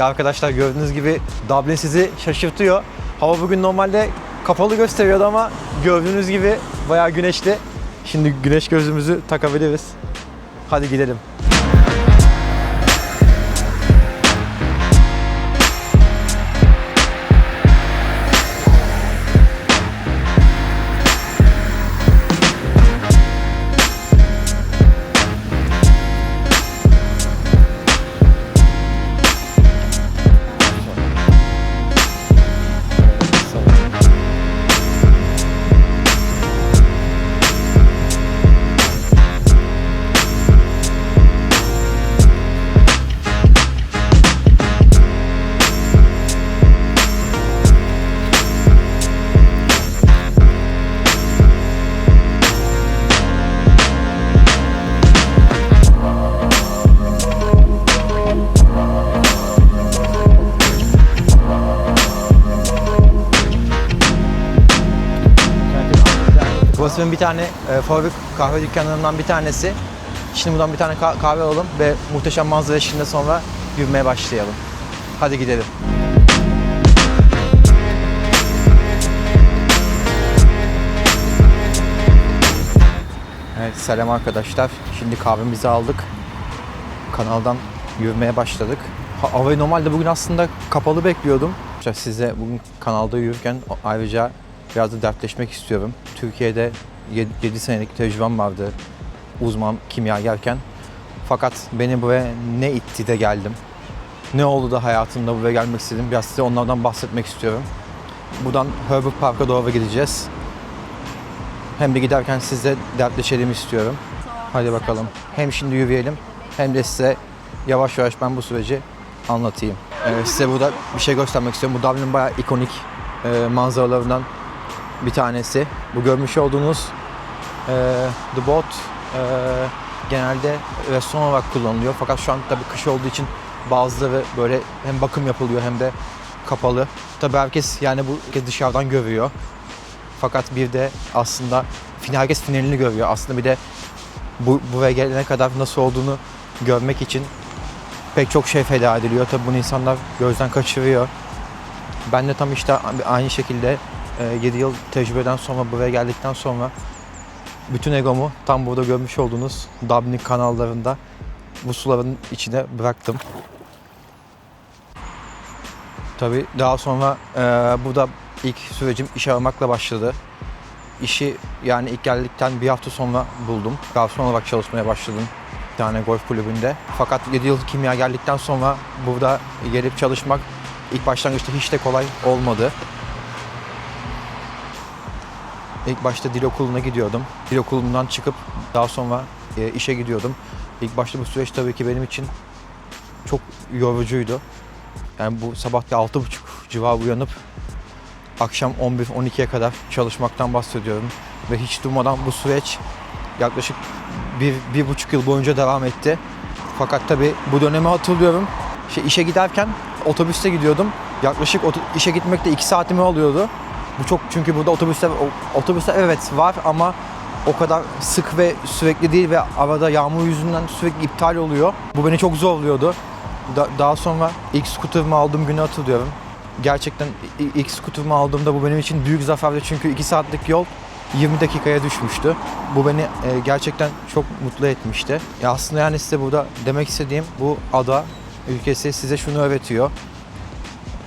İşte arkadaşlar gördüğünüz gibi Dublin sizi şaşırtıyor. Hava bugün normalde kapalı gösteriyordu ama gördüğünüz gibi bayağı güneşli. Şimdi güneş gözlüğümüzü takabiliriz. Hadi gidelim. Burası benim bir tane favori kahve dükkanlarından bir tanesi. Şimdi buradan bir tane kahve alalım ve muhteşem manzara eşliğinde sonra yürümeye başlayalım. Hadi gidelim. Evet, selam arkadaşlar. Şimdi kahvemizi aldık. Kanaldan yürümeye başladık. Havayı normalde bugün aslında kapalı bekliyordum. Size bugün kanalda yürürken ayrıca biraz da dertleşmek istiyorum. Türkiye'de 7 senelik tecrübem vardı uzman kimyagerken. Fakat beni buraya ne itti de geldim? Ne oldu da hayatımda buraya gelmek istedim? Biraz size onlardan bahsetmek istiyorum. Buradan Herbert Park'a doğru gideceğiz. Hem de giderken sizle dertleşelim istiyorum. Hadi bakalım. Hem şimdi yürüyelim hem de size yavaş yavaş ben bu süreci anlatayım. Size burada bir şey göstermek istiyorum. Bu Dublin'in bayağı ikonik manzaralarından bir tanesi. Bu görmüş olduğunuz The Boat genelde restoran olarak kullanılıyor. Fakat şu an tabii kış olduğu için bazıları böyle hem bakım yapılıyor hem de kapalı. Tabii herkes yani bu dışarıdan görüyor. Fakat bir de aslında herkes finalini görüyor. Aslında bir de buraya gelene kadar nasıl olduğunu görmek için pek çok şey feda ediliyor. Tabii bunu insanlar gözden kaçırıyor. Ben de tam işte aynı şekilde 7 yıl tecrübeden sonra buraya geldikten sonra bütün egomu tam burada görmüş olduğunuz Dublin kanallarında bu suların içine bıraktım. Tabii daha sonra burada ilk sürecim iş aramakla başladı. İşi yani ilk geldikten bir hafta sonra buldum. Garson olarak çalışmaya başladım bir tane golf kulübünde. Fakat 7 yıl kimya geldikten sonra burada gelip çalışmak ilk başlangıçta hiç de kolay olmadı. İlk başta dil okuluna gidiyordum. Dil okulundan çıkıp daha sonra işe gidiyordum. İlk başta bu süreç tabii ki benim için çok yorucuydu. Yani bu sabah 6.30 civarı uyanıp akşam 11-12'ye kadar çalışmaktan bahsediyorum. Ve hiç durmadan bu süreç yaklaşık 1,5 yıl boyunca devam etti. Fakat tabii bu dönemi hatırlıyorum. İşe giderken otobüste gidiyordum. Yaklaşık işe gitmekte 2 saatimi alıyordu. Bu çok çünkü burada otobüsler evet var ama o kadar sık ve sürekli değil ve arada yağmur yüzünden sürekli iptal oluyor. Bu beni çok zorluyordu. Daha sonra ilk scooter'ımı aldığım günü hatırlıyorum. Gerçekten ilk scooter'ımı aldığımda bu benim için büyük zaferdi çünkü 2 saatlik yol 20 dakikaya düşmüştü. Bu beni gerçekten çok mutlu etmişti. Aslında yani size burada demek istediğim bu ada ülkesi size şunu öğretiyor.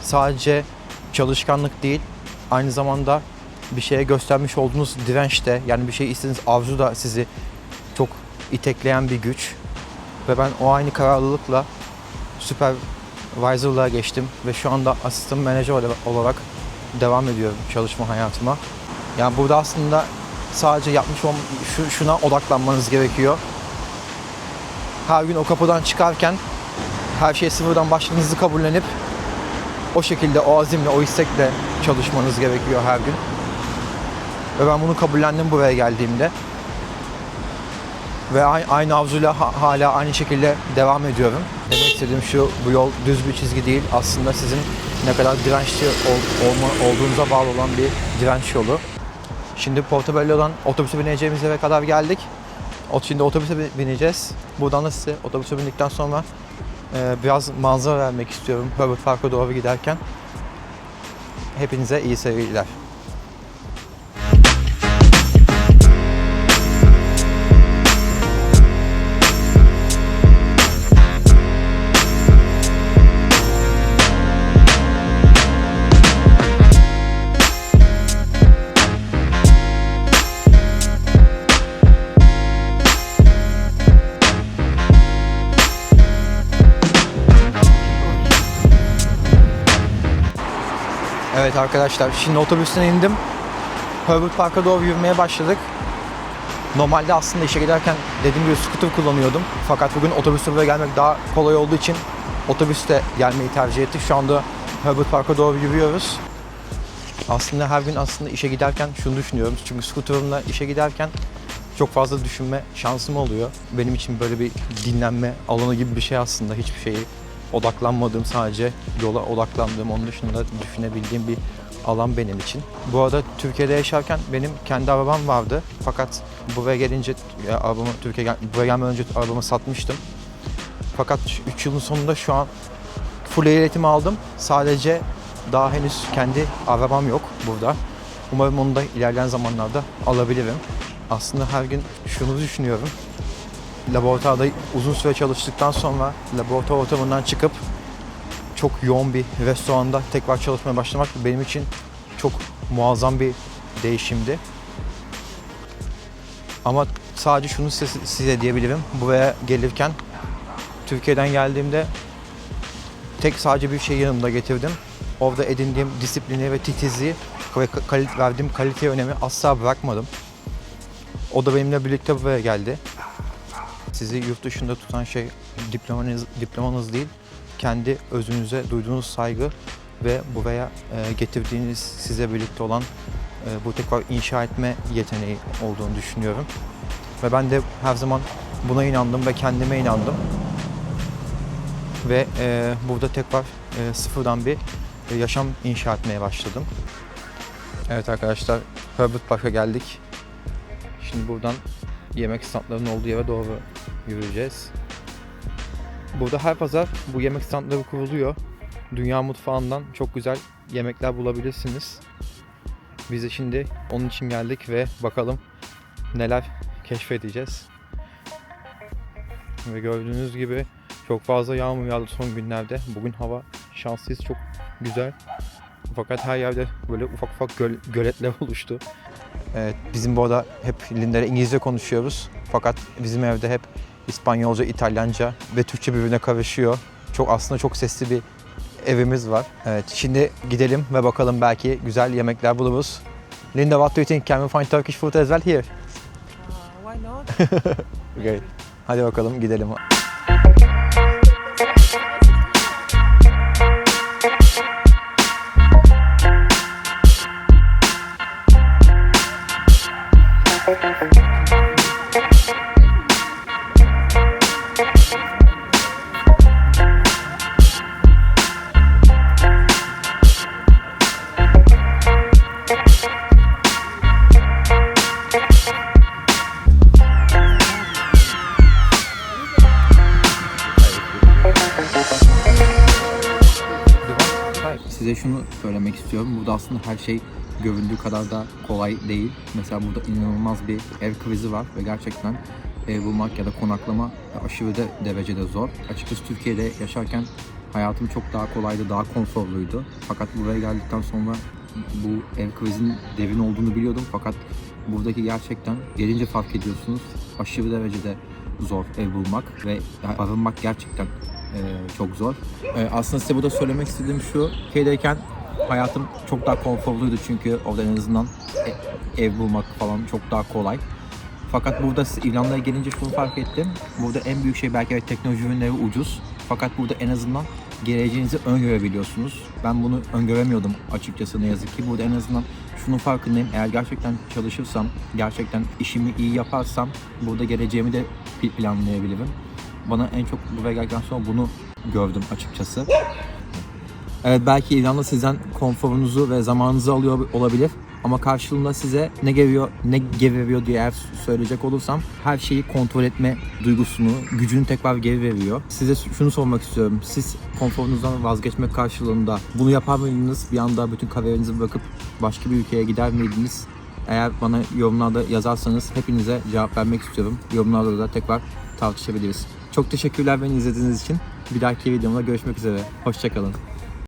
Sadece çalışkanlık değil, aynı zamanda bir şeye göstermiş olduğunuz direnç de, yani bir şey istediğiniz arzu da sizi çok itekleyen bir güç. Ve ben o aynı kararlılıkla supervisor'lığa geçtim ve şu anda asistan menajer olarak devam ediyorum çalışma hayatıma. Yani burada aslında sadece şuna odaklanmanız gerekiyor. Her gün o kapıdan çıkarken her şeye sıfırdan başladığınızı kabullenip o şekilde, o azimle, o istekle çalışmanız gerekiyor her gün. Ve ben bunu kabullendim buraya geldiğimde. Ve aynı arzuyla hala aynı şekilde devam ediyorum. Demek istediğim şu, bu yol düz bir çizgi değil. Aslında sizin ne kadar dirençli olduğunuza bağlı olan bir direnç yolu. Şimdi Portobello'dan otobüse bineceğimiz yere kadar geldik. Şimdi otobüse bineceğiz. Buradan da size otobüse bindikten sonra biraz manzara vermek istiyorum Herbert Park'a doğru giderken. Hepinize iyi seyirler. Evet arkadaşlar, şimdi otobüsten indim. Herbert Park'a doğru yürümeye başladık. Normalde aslında işe giderken dediğim gibi scooter kullanıyordum. Fakat bugün otobüste buraya gelmek daha kolay olduğu için otobüste gelmeyi tercih ettik. Şu anda Herbert Park'a doğru yürüyoruz. Aslında her gün işe giderken şunu düşünüyorum. Çünkü scooter'ımla işe giderken çok fazla düşünme şansım oluyor. Benim için böyle bir dinlenme alanı gibi bir şey aslında. Hiçbir şeyi odaklanmadığım, sadece yola odaklandığım, onun dışında düşünebildiğim bir alan benim için. Bu arada Türkiye'de yaşarken benim kendi arabam vardı. Fakat buraya gelince, buraya gelmeden önce arabamı satmıştım. Fakat 3 yılın sonunda şu an full ehliyetimi aldım. Sadece daha henüz kendi arabam yok burada. Umarım onu da ilerleyen zamanlarda alabilirim. Aslında her gün şunu düşünüyorum. Laboratuvarda uzun süre çalıştıktan sonra laboratuvar ortamından çıkıp çok yoğun bir restoranda tekrar çalışmaya başlamak benim için çok muazzam bir değişimdi. Ama sadece şunu size diyebilirim. Buraya gelirken, Türkiye'den geldiğimde sadece bir şey yanımda getirdim. Orada edindiğim disiplini ve titizliği ve verdiğim kaliteye önemi asla bırakmadım. O da benimle birlikte buraya geldi. Sizi yurt dışında tutan şey diplomanız değil, kendi özünüze duyduğunuz saygı ve buraya getirdiğiniz, size birlikte olan bu tekrar inşa etme yeteneği olduğunu düşünüyorum. Ve ben de her zaman buna inandım ve kendime inandım. Ve burada tekrar sıfırdan bir yaşam inşa etmeye başladım. Evet arkadaşlar, Herbert Park'a geldik. Şimdi buradan yemek standlarının olduğu yere doğru yürüyeceğiz. Burada her pazar bu yemek standları kuruluyor. Dünya mutfağından çok güzel yemekler bulabilirsiniz. Biz de şimdi onun için geldik ve bakalım neler keşfedeceğiz. Ve gördüğünüz gibi çok fazla yağmur yağdı son günlerde. Bugün hava şanslıyız, çok güzel. Fakat her yerde böyle ufak göletler oluştu. Evet, bizim bu arada hep Linder'le İngilizce konuşuyoruz. Fakat bizim evde hep İspanyolca, İtalyanca ve Türkçe birbirine karışıyor. Aslında çok sesli bir evimiz var. Evet, şimdi gidelim ve bakalım, belki güzel yemekler buluruz. Linda, what do you think? Can we find Turkish food as well here? Why not? Okay. Hadi bakalım gidelim. Size şunu söylemek istiyorum. Burada aslında her şey göründüğü kadar da kolay değil. Mesela burada inanılmaz bir ev krizi var ve gerçekten ev bulmak ya da konaklama aşırı derecede zor. Açıkçası Türkiye'de yaşarken hayatım çok daha kolaydı, daha konforluydu. Fakat buraya geldikten sonra bu ev krizinin derin olduğunu biliyordum. Fakat buradaki gerçekten gelince fark ediyorsunuz, aşırı derecede zor ev bulmak ve barınmak gerçekten çok zor. Aslında size burada söylemek istediğim şu, Türkiye'deyken hayatım çok daha konforluydu çünkü orada en azından ev bulmak falan çok daha kolay. Fakat burada İrlanda'ya gelince şunu fark ettim. Burada en büyük şey belki teknoloji ürünleri ucuz. Fakat burada en azından geleceğinizi öngörebiliyorsunuz. Ben bunu öngöremiyordum açıkçası, ne yazık ki. Burada en azından şunun farkındayım. Eğer gerçekten çalışırsam, gerçekten işimi iyi yaparsam burada geleceğimi de planlayabilirim. Bana en çok buraya geldikten sonra bunu gördüm açıkçası. Evet, belki İrlanda sizden konforunuzu ve zamanınızı alıyor olabilir. Ama karşılığında size ne geri veriyor diye eğer söyleyecek olursam, her şeyi kontrol etme duygusunu, gücünü tekrar geri veriyor. Size şunu sormak istiyorum. Siz konforunuzdan vazgeçmek karşılığında bunu yapar mıydınız? Bir anda bütün kariyerinizi bırakıp başka bir ülkeye gider miydiniz? Eğer bana yorumlarda yazarsanız hepinize cevap vermek istiyorum. Yorumlarda da tekrar tartışabiliriz. Çok teşekkürler beni izlediğiniz için. Bir dahaki videomda görüşmek üzere. Hoşça kalın.